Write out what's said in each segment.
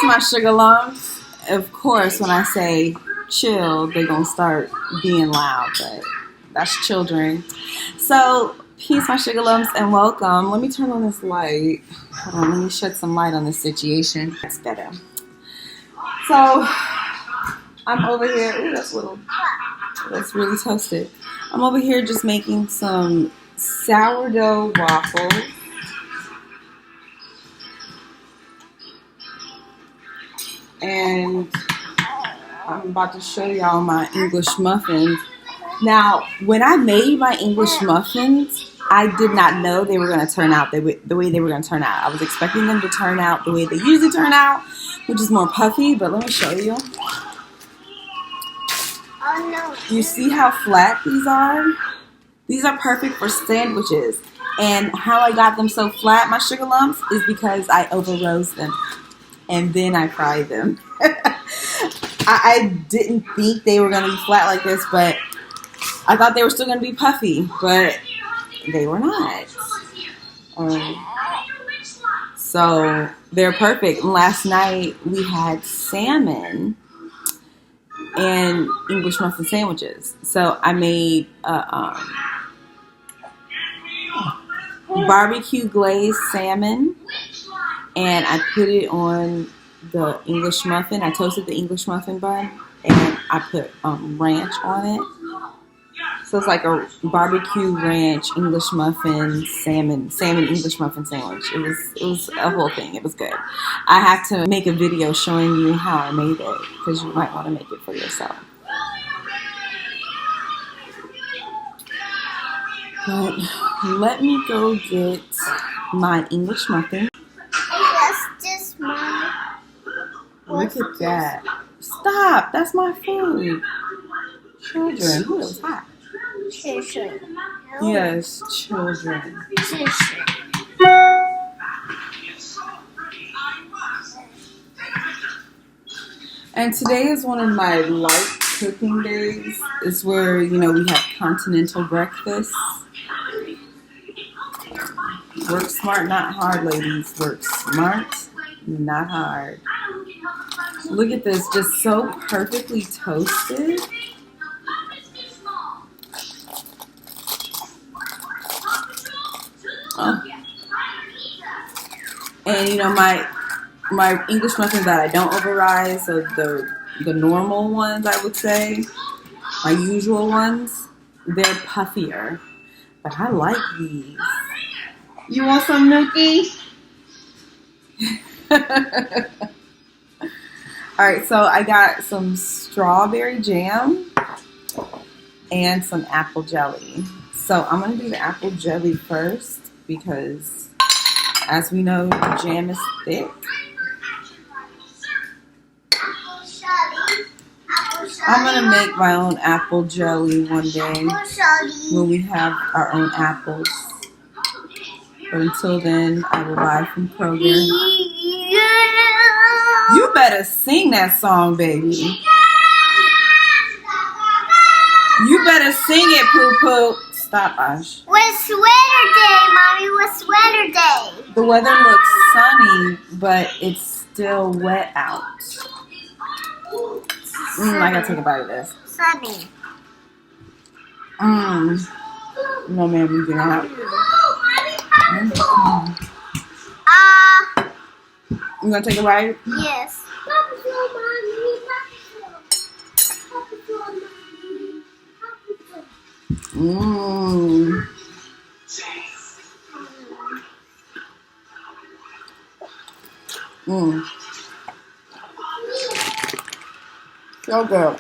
my sugar lumps. Of course, when I say chill, they're going to start being loud, but that's children. So, peace, my sugar lumps, and welcome. Let me turn on this light. Hold on, let me shed some light on this situation. That's better. So, I'm over here. Ooh, that's really toasted. I'm over here just making some sourdough waffles. And I'm about to show y'all my English muffins. Now, when I made my English muffins, I did not know they were going to turn out the way they were going to turn out. I was expecting them to turn out the way they usually turn out, which is more puffy, but let me show you. Oh no. You see how flat these are? These are perfect for sandwiches. And how I got them so flat, my sugar lumps, is because I over rose them. And then I fried them. I didn't think they were going to be flat like this, but I thought they were still going to be puffy, but they were not. So they're perfect. Last night we had salmon and English muffin sandwiches. So I made barbecue glazed salmon, and I put it on the English muffin. I toasted the English muffin bun, and I put ranch on it. So it's like a barbecue ranch English muffin salmon English muffin sandwich. It was a whole thing. It was good. I have to make a video showing you how I made it, because you might want to make it for yourself. But let me go get my English muffin. That's just mine. Look at that. Stop. That's my food. Children. Ooh, it was hot. Children. Yes, children. And today is one of my light cooking days. It's where, we have continental breakfast. Work smart, not hard, ladies. Work smart, not hard. Look at this, just so perfectly toasted. Oh. And my English muffins that I don't override, so the normal ones, I would say, my usual ones, they're puffier. But I like these. You want some, Milky? Alright, so I got some strawberry jam and some apple jelly. So I'm going to do the apple jelly first, because as we know, the jam is thick. I'm going to make my own apple jelly one day when we have our own apples. But until then, I will buy from Kroger. You better sing that song, baby. You better sing it, Poo-Poo. Stop, Ash. What's sweater day, Mommy? What's sweater day? The weather looks sunny, but it's still wet out. I gotta take a bite of this. Sunny. No, man, we do not. You gonna take a bite? Yes. So good.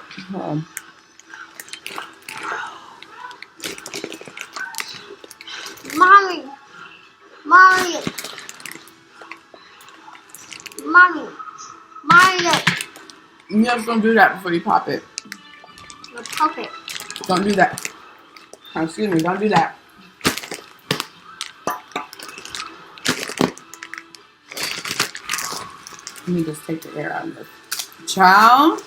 Mommy. You just don't do that before you pop it. Pop it. Don't do that. Excuse me, don't do that. Let me just take the air out of this. Child,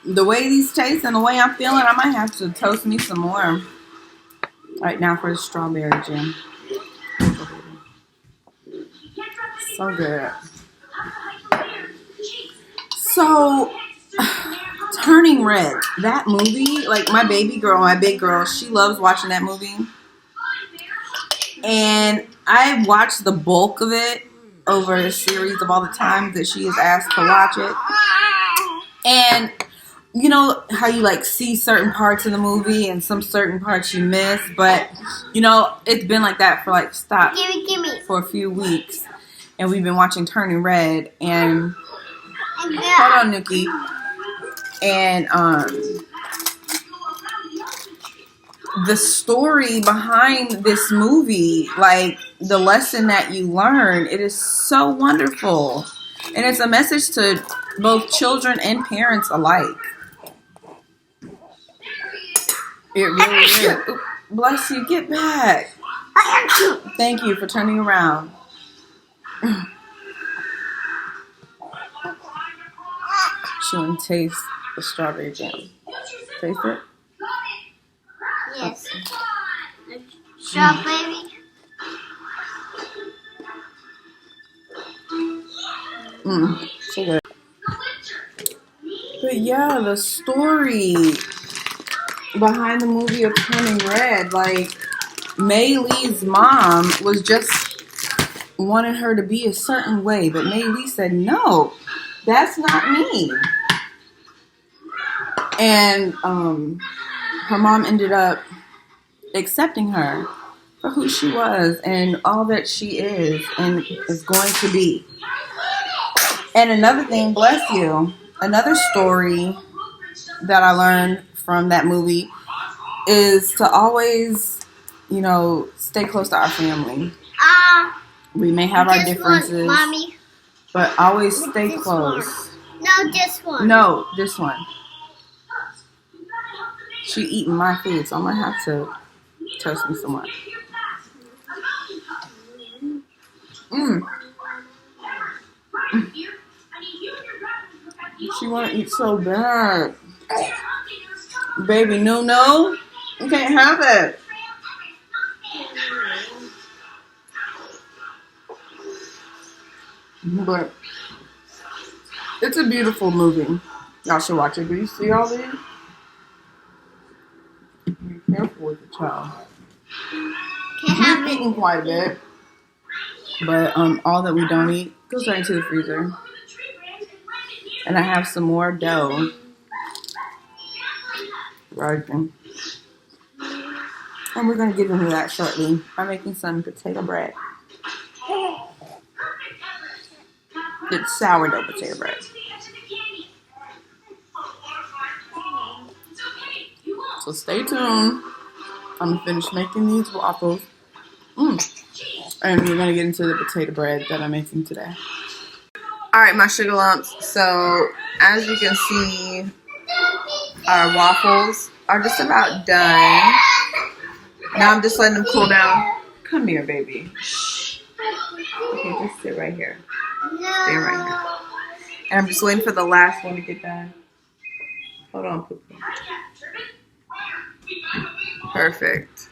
the way these taste and the way I'm feeling, I might have to toast me some more. Right now for the strawberry jam. So good. So, Turning Red, that movie, like my baby girl, my big girl, she loves watching that movie. And I watched the bulk of it over a series of all the times that she is asked to watch it. And you know how you like see certain parts of the movie and some certain parts you miss, but you know, it's been like that for like for a few weeks. And we've been watching Turning Red and hold on, Nuki. And the story behind this movie, like the lesson that you learn, it is so wonderful. And it's a message to both children and parents alike. It really is. Ooh, bless you, get back. Thank you for turning around. She want to taste the strawberry jam. Taste it? Yes. Strawberry. So good. But yeah, the story behind the movie of Turning Red, like Mei Lee's mom was just wanted her to be a certain way, but Mei Lee said, no, that's not me. And her mom ended up accepting her for who she was and all that she is and is going to be. And another thing, bless you, another story that I learned from that movie is to always, you know, stay close to our family. We may have our differences, Mommy. but always stay close. One. No, this one. No, this one. She eating my food, so I'm gonna have to toast me some more. She wanna eat so bad. Baby, no. You can't have it. But it's a beautiful movie. Y'all should watch it. Do you see all these? Be careful with the child. We've eaten quite a bit. But all that we don't eat goes right into the freezer. And I have some more dough. Right. And we're going to get into that shortly. I'm making some potato bread. It's sourdough potato bread. So stay tuned. I'm going to finish making these waffles. And we're going to get into the potato bread that I'm making today. Alright, my sugar lumps. So, as you can see, our waffles are just about done. Now I'm just letting them cool down. Come here, baby. Okay, just sit right here. Stay right here. And I'm just waiting for the last one to get done. Hold on, Pookie. Perfect.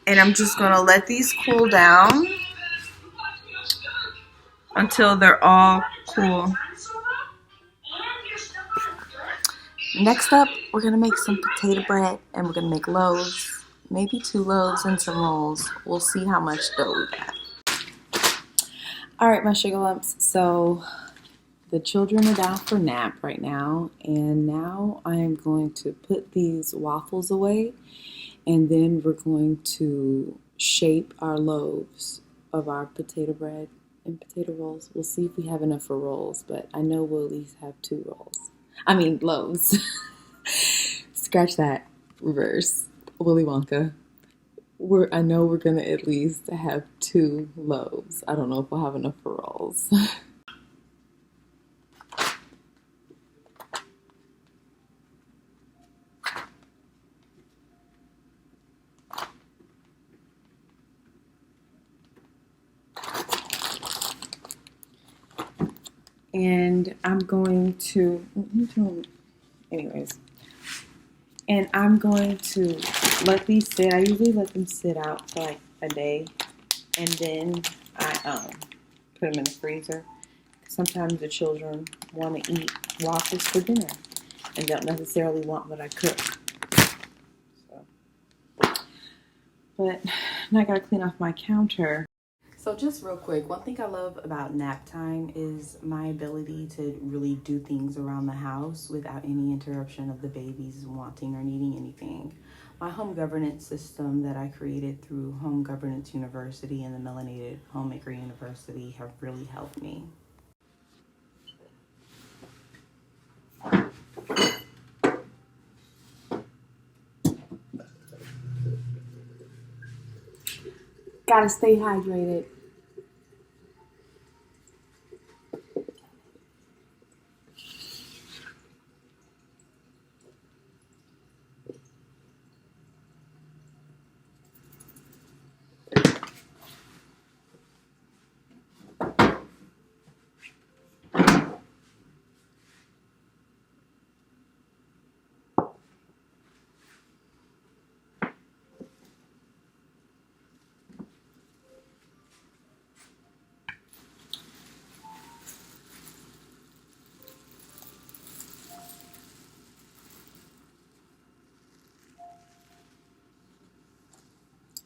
And I'm just going to let these cool down until they're all cool. Next up, we're going to make some potato bread and we're going to make loaves. Maybe 2 loaves and some rolls. We'll see how much dough we got. Alright, my sugar lumps. So, the children are down for nap right now. And now I am going to put these waffles away. And then we're going to shape our loaves of our potato bread and potato rolls. We'll see if we have enough for rolls, but I know we'll at least have 2 loaves. Scratch that. Reverse. Willy Wonka. I know we're gonna at least have 2 loaves. I don't know if we'll have enough for rolls. And I'm going to, and I'm going to let these sit. I usually let them sit out for like a day, and then I put them in the freezer. sometimes the children want to eat waffles for dinner and don't necessarily want what I cook. So, but now I gotta clean off my counter. So just real quick, one thing I love about nap time is my ability to really do things around the house without any interruption of the babies wanting or needing anything. My home governance system that I created through Home Governance University and the Melanated Homemaker University have really helped me. Gotta stay hydrated.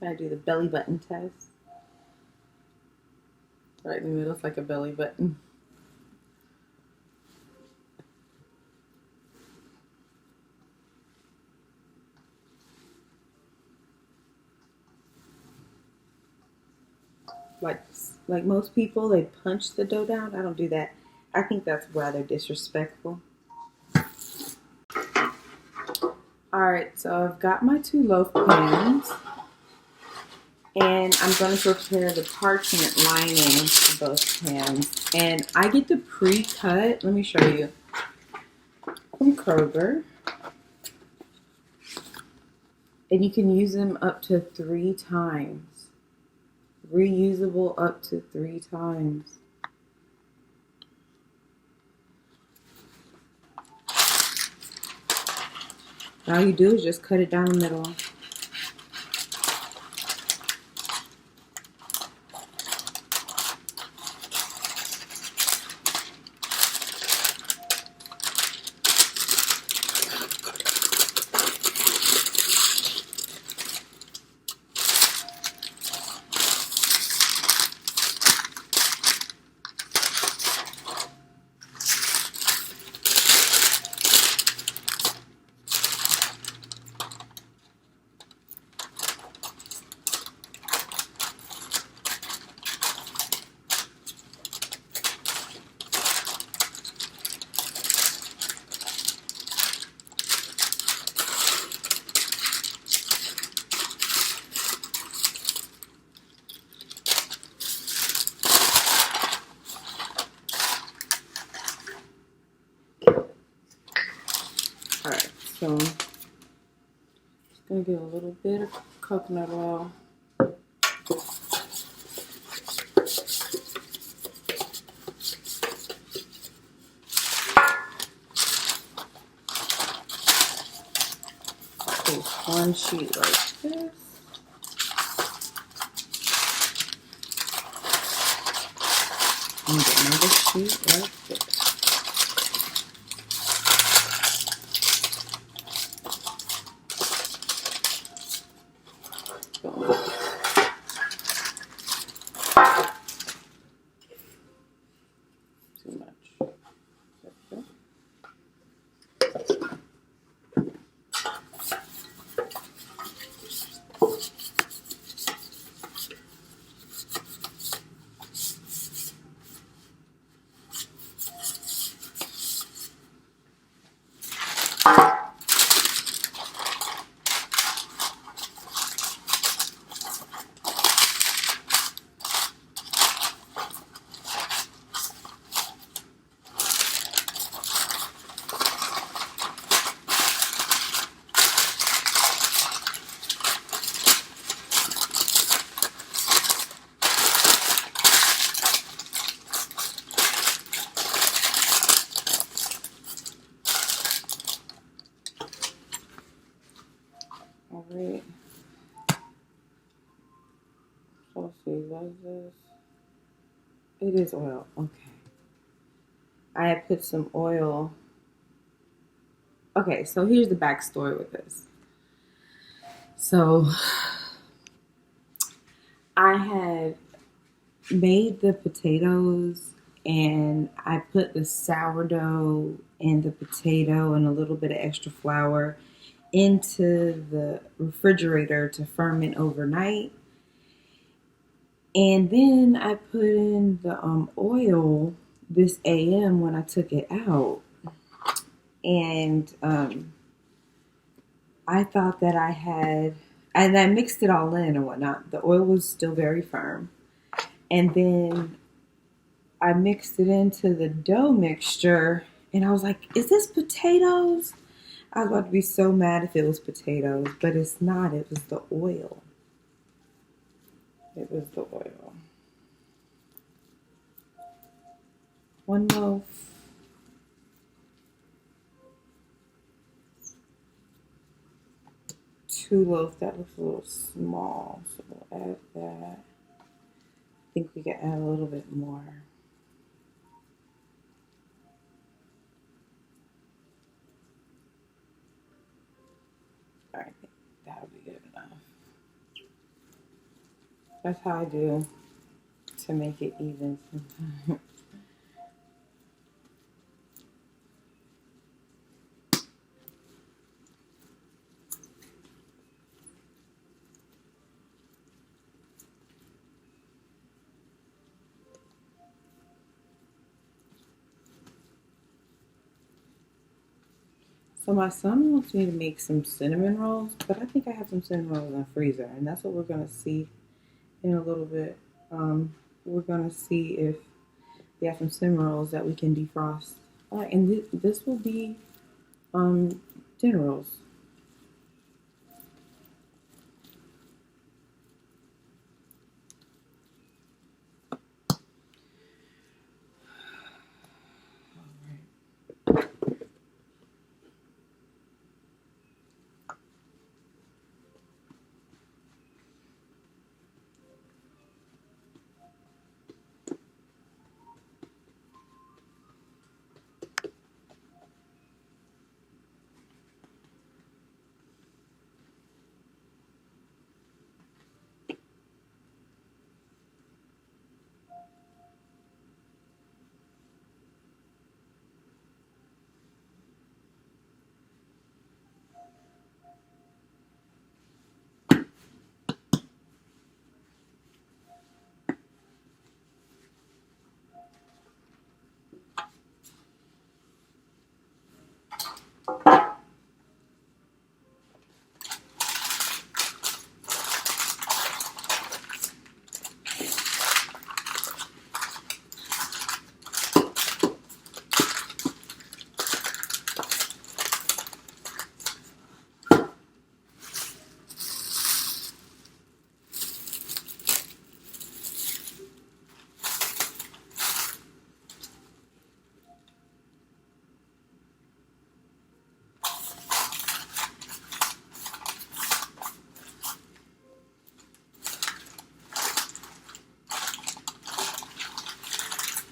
I do the belly button test. Right in the middle, it's like a belly button. Like most people, they punch the dough down. I don't do that. I think that's rather disrespectful. Alright, so I've got my 2 loaf pans. And I'm going to prepare the parchment lining for both pans. And I get the pre-cut, let me show you, from Kroger. And you can use them up to 3 times. Reusable up to 3 times. All you do is just cut it down the middle. Alright, so I'm just going to get a little bit of coconut oil. Take 1 sheet like this. And get another sheet like this. Too much. Okay. Alright. So let's see, what is this? It is oil. Okay. I had put some oil. Okay, so here's the backstory with this. So I had made the potatoes and I put the sourdough and the potato and a little bit of extra flour into the refrigerator to ferment overnight. And then I put in the oil this AM when I took it out. And I thought that and I mixed it all in and whatnot. The oil was still very firm. And then I mixed it into the dough mixture, and I was like, is this potatoes? I was about to be so mad if it was potatoes, but it's not. It was the oil. It was the oil. One loaf. Two loaves. That looks a little small, so we'll add that. I think we can add a little bit more. All right, that'll be good enough. That's how I do to make it even. So my son wants me to make some cinnamon rolls, but I think I have some cinnamon rolls in the freezer, and that's what we're going to see in a little bit. We're going to see if we have some cinnamon rolls that we can defrost. And this will be dinner rolls.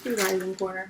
The rising corner.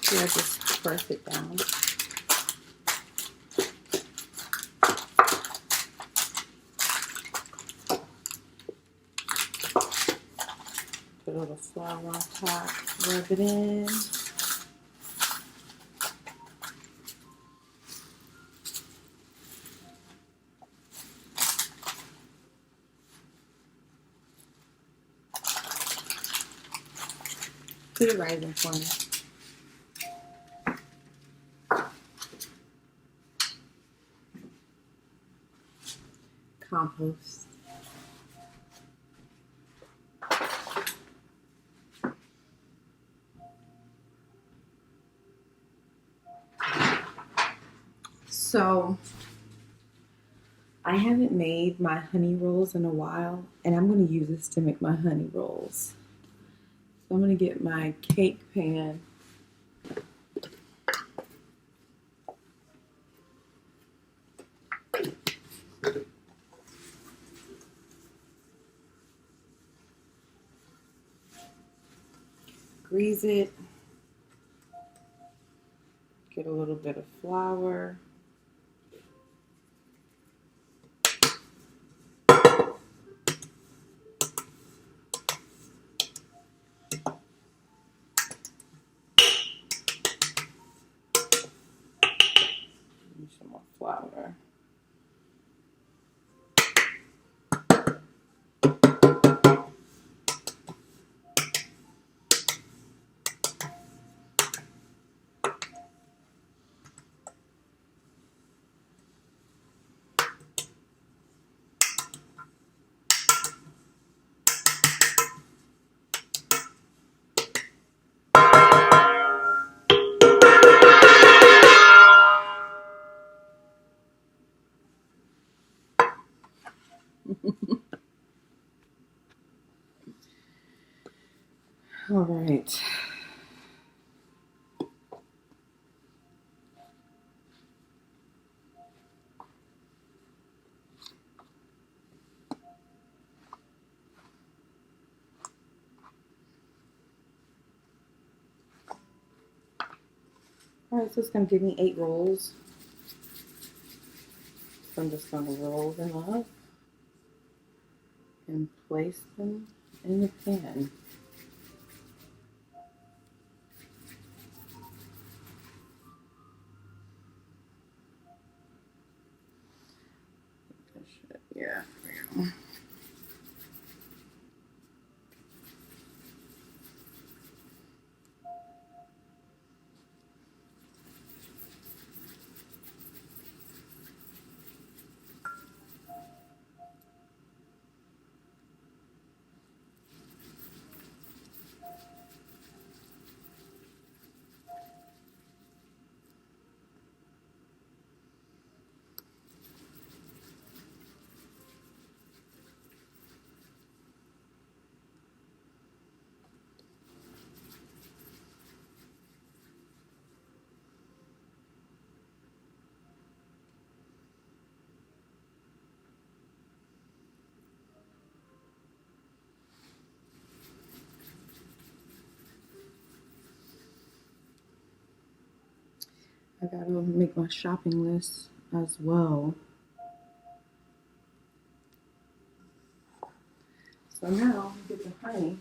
See, I just press it down. Put a little flour on top, rub it in. To the rising corner. Compost. So I haven't made my honey rolls in a while, and I'm going to use this to make my honey rolls. So I'm going to get my cake pan. Grease it. Get a little bit of flour. Some more flour. All right. All right, so it's going to give me 8 rolls. So I'm just going to roll them up and place them in the pan. Yeah, there we go. I gotta make my shopping list as well. So now get the honey.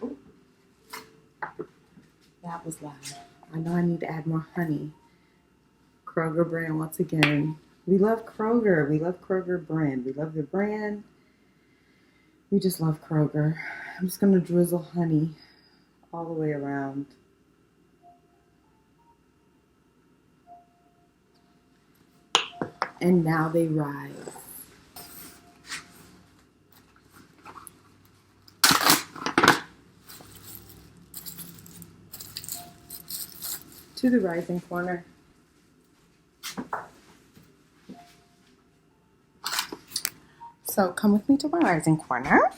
Ooh, that was loud. I know I need to add more honey. Kroger brand once again. We love Kroger. We love Kroger brand. We love the brand. We just love Kroger. I'm just gonna drizzle honey all the way around. And now they rise. To the rising corner. So come with me to my rising corner.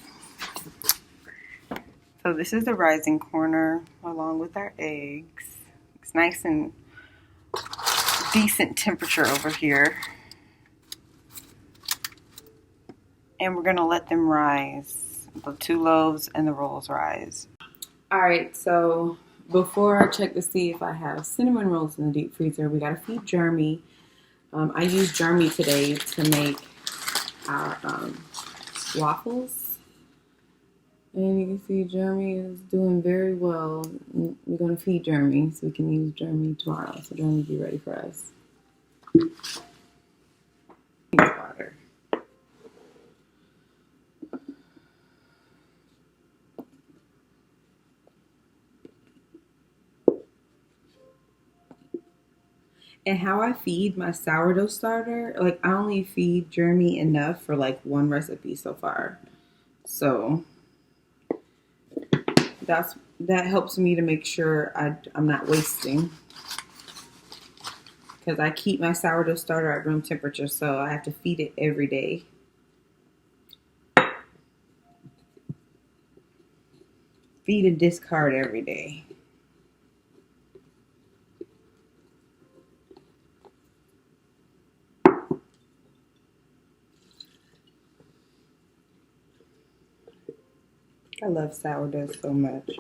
So this is the rising corner along with our eggs. It's nice and decent temperature over here. And we're gonna let them rise. The 2 loaves and the rolls rise. All right, so before I check to see if I have cinnamon rolls in the deep freezer, we gotta feed Jeremy. I used Jeremy today to make our waffles. And you can see Jeremy is doing very well. We're going to feed Jeremy so we can use Jeremy tomorrow. So Jeremy will be ready for us. Water. And how I feed my sourdough starter, like I only feed Jeremy enough for like one recipe so far. So that helps me to make sure I'm not wasting. Because I keep my sourdough starter at room temperature, so I have to feed it every day. Feed and discard every day. I love sourdough so much.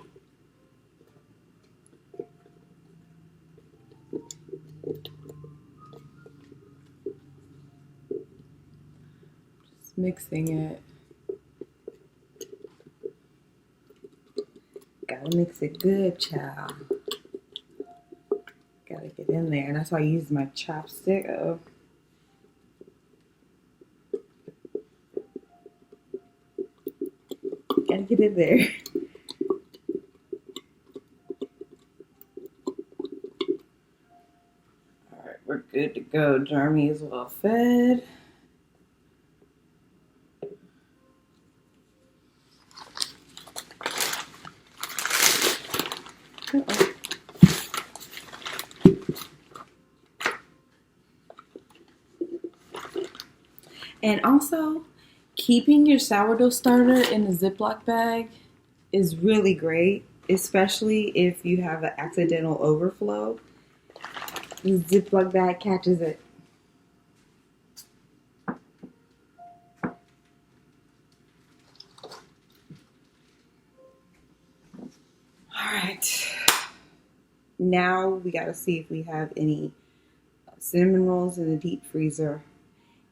Just mixing it. Gotta mix it good, child. Gotta get in there. And that's why I use my chopstick. Oh. Gotta get in there. Alright, we're good to go. Jeremy is well fed. Uh-oh. And also, keeping your sourdough starter in a Ziploc bag is really great, especially if you have an accidental overflow. The Ziploc bag catches it. Alright. Now we gotta see if we have any cinnamon rolls in the deep freezer.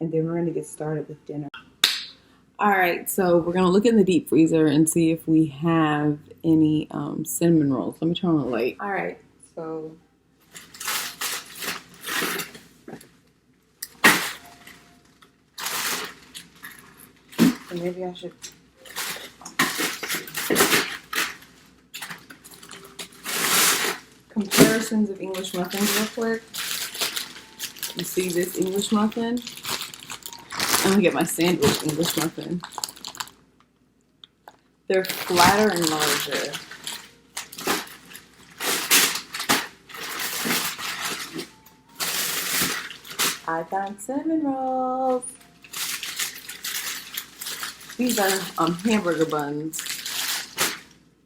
And then we're gonna get started with dinner. Alright, so we're gonna look in the deep freezer and see if we have any cinnamon rolls. Let me turn on the light. Alright, so maybe I should comparisons of English muffins real quick. You see this English muffin? I'm gonna get my sandwich English muffin. They're flatter and larger. I found cinnamon rolls. These are hamburger buns.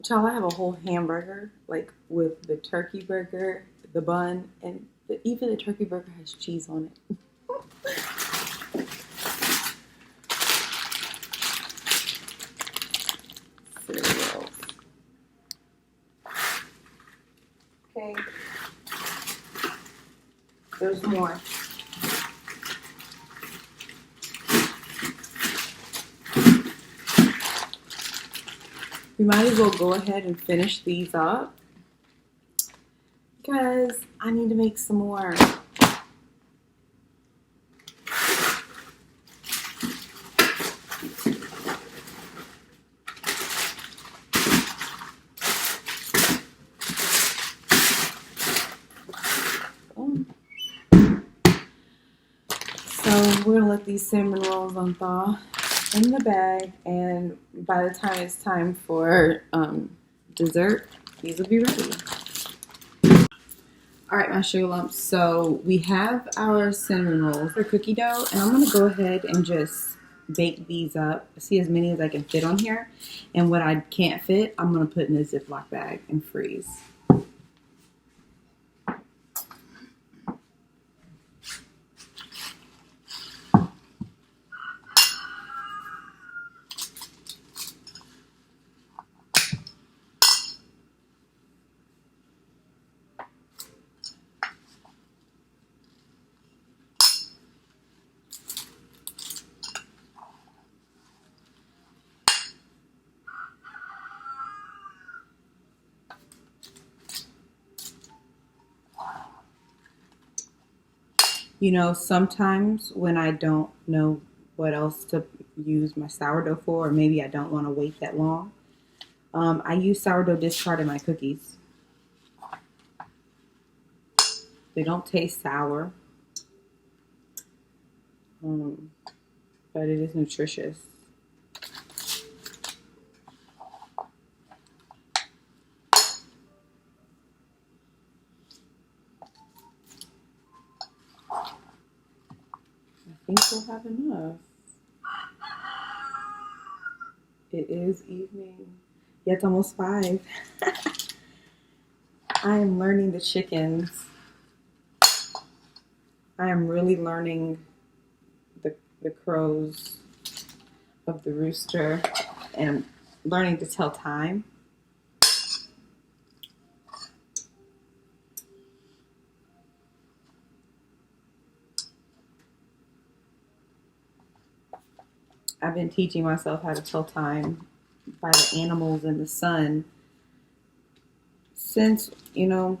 Child, I have a whole hamburger, like with the turkey burger, the bun, and even the turkey burger has cheese on it. Cereals. Okay. There's more. We might as well go ahead and finish these up because I need to make some more. So we're gonna let these cinnamon rolls unthaw in the bag, and by the time it's time for dessert, these will be ready. All right, my sugar lumps. So we have our cinnamon rolls for cookie dough, and I'm gonna go ahead and just bake these up. See as many as I can fit on here, and what I can't fit, I'm gonna put in a Ziploc bag and freeze. Sometimes when I don't know what else to use my sourdough for, or maybe I don't want to wait that long, I use sourdough discard in my cookies. They don't taste sour, but it is nutritious. I think we'll have enough. It is evening. Yeah, it's almost 5. I am learning the chickens. I am really learning the crows of the rooster and learning to tell time. I've been teaching myself how to tell time by the animals and the sun since, I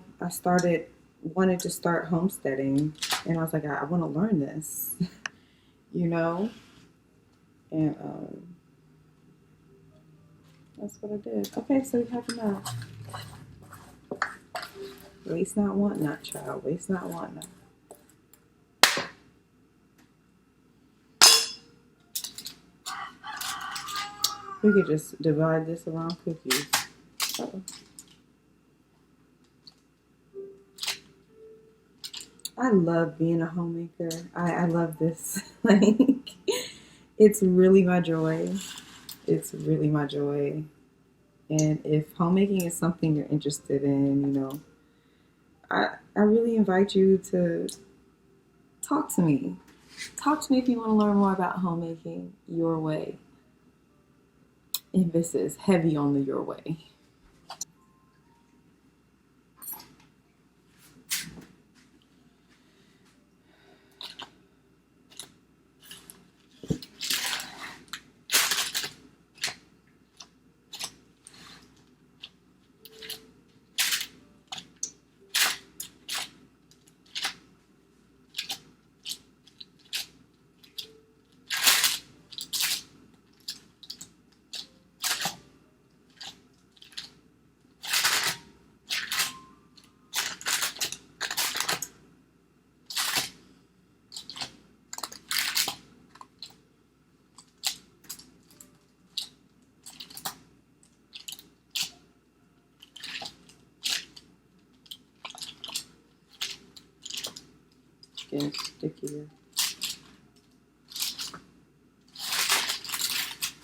wanted to start homesteading, and I was like, I want to learn this, and that's what I did. Okay, so we have enough. Waste not, want not, child. Waste not, want not. We could just divide this around cookies. Uh-oh. I love being a homemaker. I love this. It's really my joy. It's really my joy. And if homemaking is something you're interested in, I really invite you to talk to me. Talk to me if you want to learn more about homemaking your way. Emphasis heavy on the your way. Getting stickier.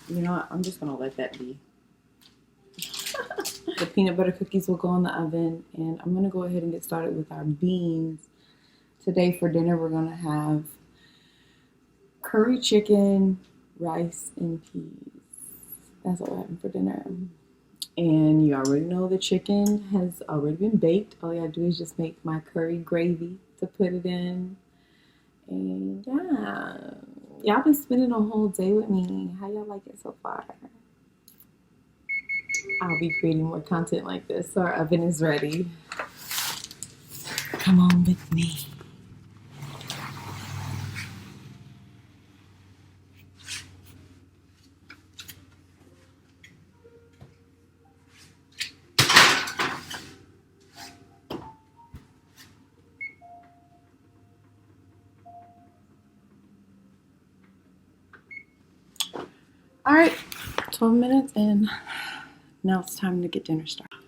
You know what? I'm just going to let that be. The peanut butter cookies will go in the oven, and I'm going to go ahead and get started with our beans. Today for dinner, we're going to have curry chicken, rice, and peas. That's what we're having for dinner. And you already know the chicken has already been baked. All you gotta do is just make my curry gravy to put it in. And yeah, y'all been spending a whole day with me. How y'all like it so far? I'll be creating more content like this. So our oven is ready. Come on with me. All right, 12 minutes and now it's time to get dinner started.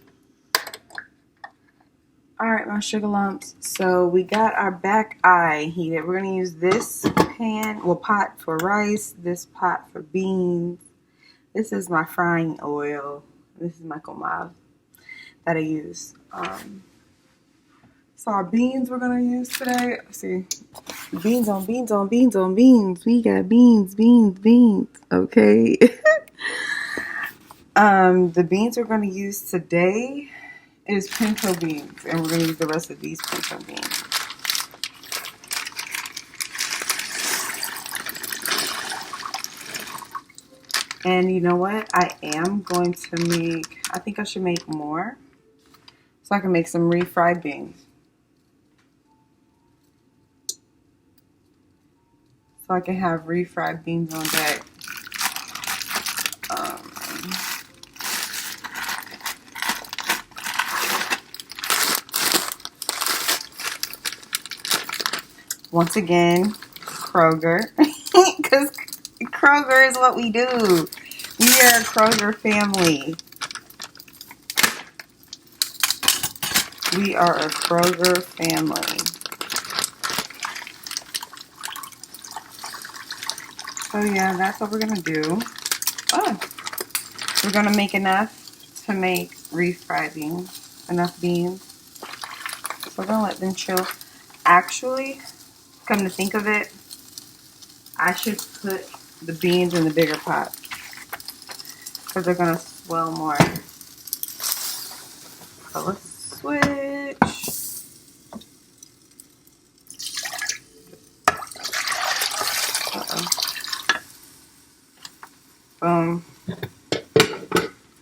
All right, my sugar lumps. So we got our back eye heated. We're going to use this pot for rice, this pot for beans. This is my frying oil. This is my komab that I use. So our beans we're going to use today. Let's see. Beans on beans on beans on beans. We got beans, beans, beans. Okay. The beans we're going to use today is pinto beans, and we're going to use the rest of these pinto beans. And you know what? I think I should make more so I can make some refried beans. so I can have refried beans on deck. Once again, Kroger, because Kroger is what we do. We are a Kroger family. We are a Kroger family. So yeah, that's what we're gonna do. Oh, we're gonna make enough to make refried beans, enough beans. So we're gonna let them chill. Actually, come to think of it, I should put the beans in the bigger pot because they're gonna swell more. So let's switch. Boom.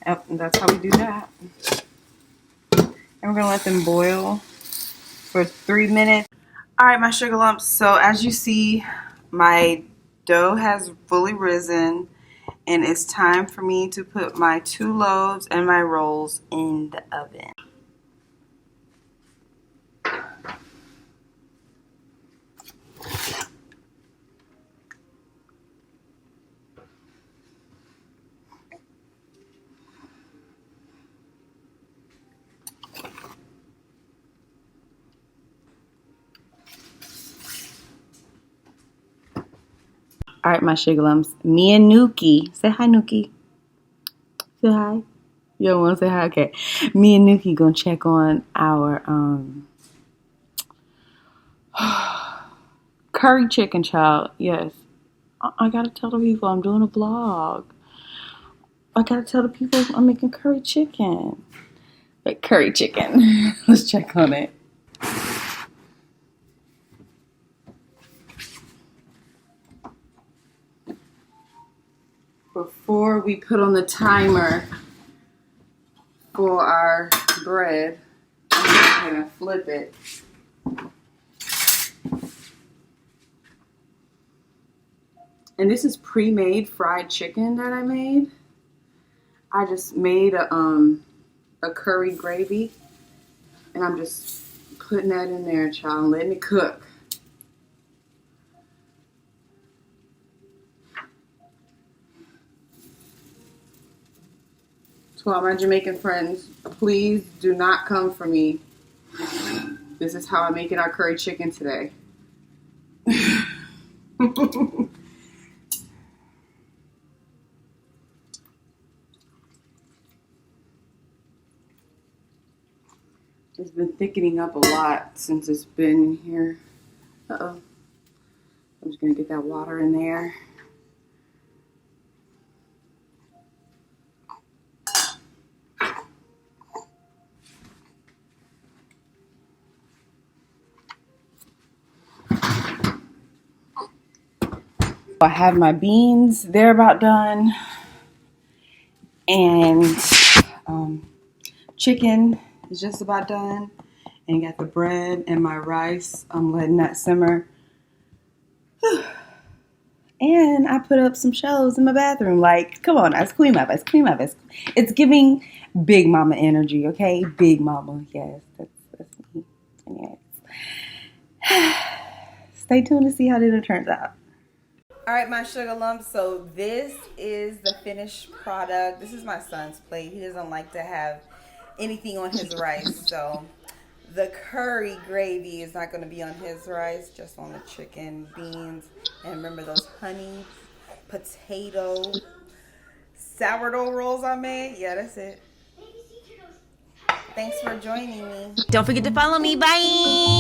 Yep, and that's how we do that. And we're gonna let them boil for 3 minutes. All right, my sugar lumps. So as you see, my dough has fully risen, and it's time for me to put my 2 loaves and my rolls in the oven. All right, my sugar lumps. Me and Nuki. Say hi, Nuki. Say hi. You don't want to say hi? Okay. Me and Nuki gonna check on our curry chicken, child. Yes. I gotta tell the people I'm doing a vlog. I gotta tell the people I'm making curry chicken. Like curry chicken. Let's check on it. Before we put on the timer for our bread, I'm gonna flip it. And this is pre-made fried chicken that I made. I just made a curry gravy, and I'm just putting that in there, child, and letting it cook. To all my Jamaican friends, please do not come for me. This is how I'm making our curry chicken today. It's been thickening up a lot since it's been here. Uh-oh. I'm just going to get that water in there. I have my beans. They're about done. And chicken is just about done. And got the bread and my rice. I'm letting that simmer. And I put up some shelves in my bathroom. Like, come on, ice cream up. It's giving big mama energy, okay? Big mama, yes, that's me. Anyways. Stay tuned to see how dinner turns out. All right, my sugar lumps. So this is the finished product. This is my son's plate. He doesn't like to have anything on his rice, so the curry gravy is not going to be on his rice, just on the chicken, beans, and remember those honey potato sourdough rolls I made? Yeah, that's it. Thanks for joining me. Don't forget to follow me. Bye.